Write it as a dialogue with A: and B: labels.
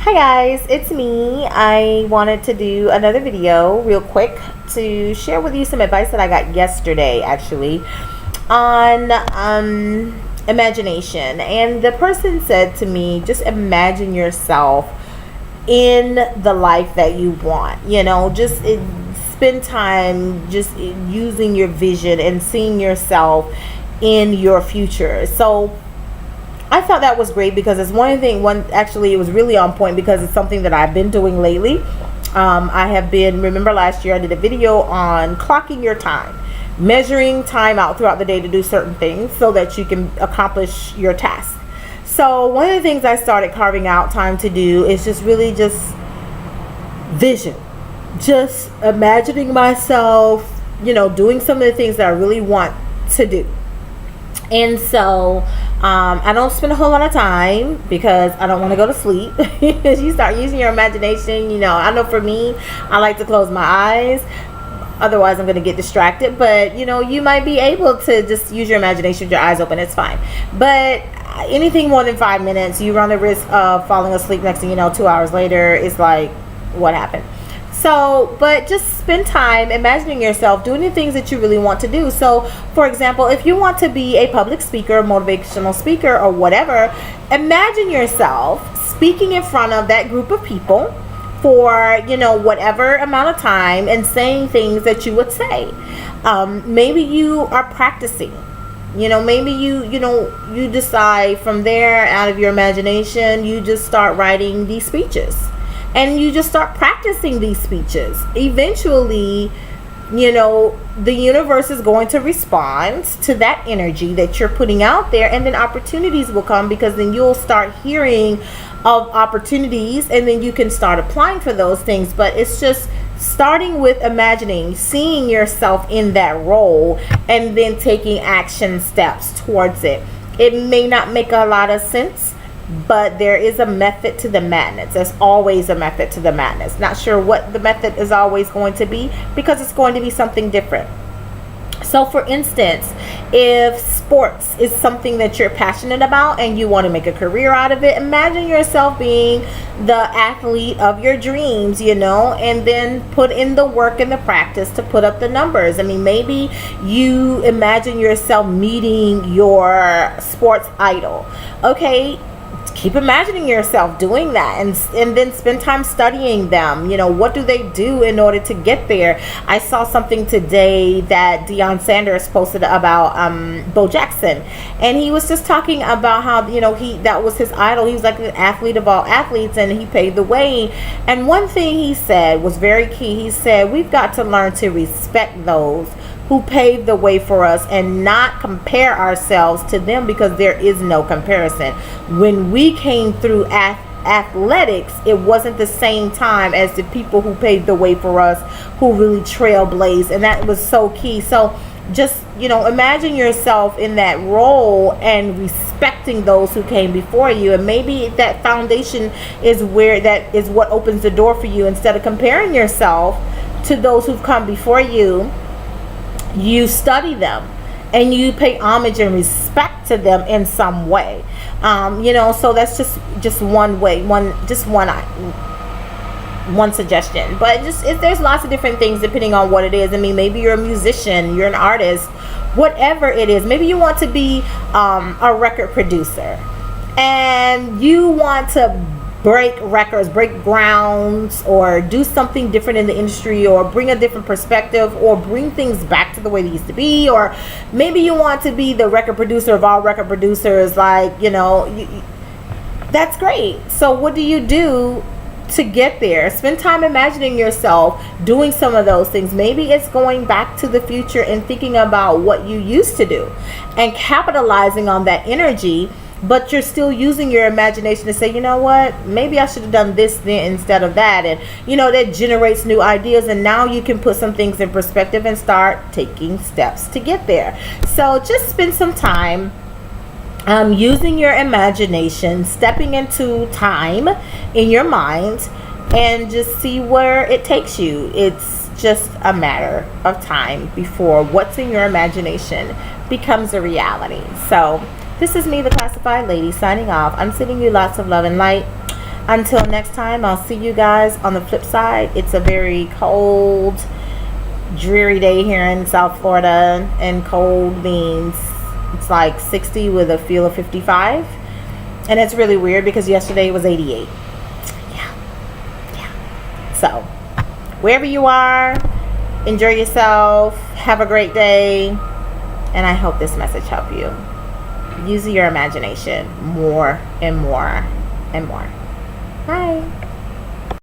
A: Hi guys, it's me. I wanted to do another video real quick to share with you some advice that I got yesterday actually on imagination. And the person said to me, just imagine yourself in the life that you want. Spend time just using your vision and seeing yourself in your future. So I thought that was great because it's it was really on point because it's something that I've been doing lately. Remember last year I did a video on clocking your time, measuring time out throughout the day to do certain things so that you can accomplish your task. So one of the things I started carving out time to do is just really just vision, just imagining myself, doing some of the things that I really want to do. And so I don't spend a whole lot of time because I don't want to go to sleep. You start using your imagination. I know for me, I like to close my eyes. Otherwise, I'm going to get distracted. But, you might be able to just use your imagination with your eyes open. It's fine. But anything more than 5 minutes, you run the risk of falling asleep. Next thing you know, 2 hours later, it's like, what happened? So, but just spend time imagining yourself doing the things that you really want to do. So, for example, if you want to be a public speaker, motivational speaker, or whatever, imagine yourself speaking in front of that group of people for, whatever amount of time and saying things that you would say. Maybe you are practicing. Maybe you decide from there, out of your imagination, you just start writing these speeches. And you just start practicing these speeches. Eventually, the universe is going to respond to that energy that you're putting out there, and then opportunities will come because then you'll start hearing of opportunities and then you can start applying for those things. But it's just starting with imagining, seeing yourself in that role, and then taking action steps towards it. It may not make a lot of sense, but there is a method to the madness. There's always a method to the madness. Not sure what the method is always going to be because it's going to be something different. So for instance, if sports is something that you're passionate about and you want to make a career out of it, imagine yourself being the athlete of your dreams, and then put in the work and the practice to put up the numbers. Maybe you imagine yourself meeting your sports idol. Okay, keep imagining yourself doing that and then spend time studying them. What do they do in order to get there? I saw something today that Deion Sanders posted about Bo Jackson, and he was just talking about how that was his idol. He was like an athlete of all athletes, and he paved the way. And one thing he said was very key. He said we've got to learn to respect those who paved the way for us and not compare ourselves to them, because there is no comparison. When we came through athletics, it wasn't the same time as the people who paved the way for us, who really trailblazed, and that was so key. So just imagine yourself in that role and respecting those who came before you, and maybe that foundation is what opens the door for you. Instead of comparing yourself to those who've come before you, you study them and you pay homage and respect to them in some way. So that's just one way, one suggestion. But there's lots of different things depending on what it is. Maybe you're a musician, you're an artist, whatever it is. Maybe you want to be a record producer and you want to break records, break grounds, or do something different in the industry, or bring a different perspective, or bring things back to the way they used to be. Or maybe you want to be the record producer of all record producers, that's great. So what do you do to get there? Spend time imagining yourself doing some of those things. Maybe it's going back to the future and thinking about what you used to do and capitalizing on that energy, but you're still using your imagination to say, what, maybe I should have done this then instead of that. And that generates new ideas, and now you can put some things in perspective and start taking steps to get there. So just spend some time using your imagination, stepping into time in your mind, and just see where it takes you. It's just a matter of time before what's in your imagination becomes a reality. So this is me, the Classified Lady, signing off. I'm sending you lots of love and light. Until next time, I'll see you guys on the flip side. It's a very cold, dreary day here in South Florida, and cold means it's like 60 with a feel of 55. And it's really weird because yesterday was 88. Yeah. So, wherever you are, enjoy yourself. Have a great day. And I hope this message helped you. Use your imagination more and more and more. Bye.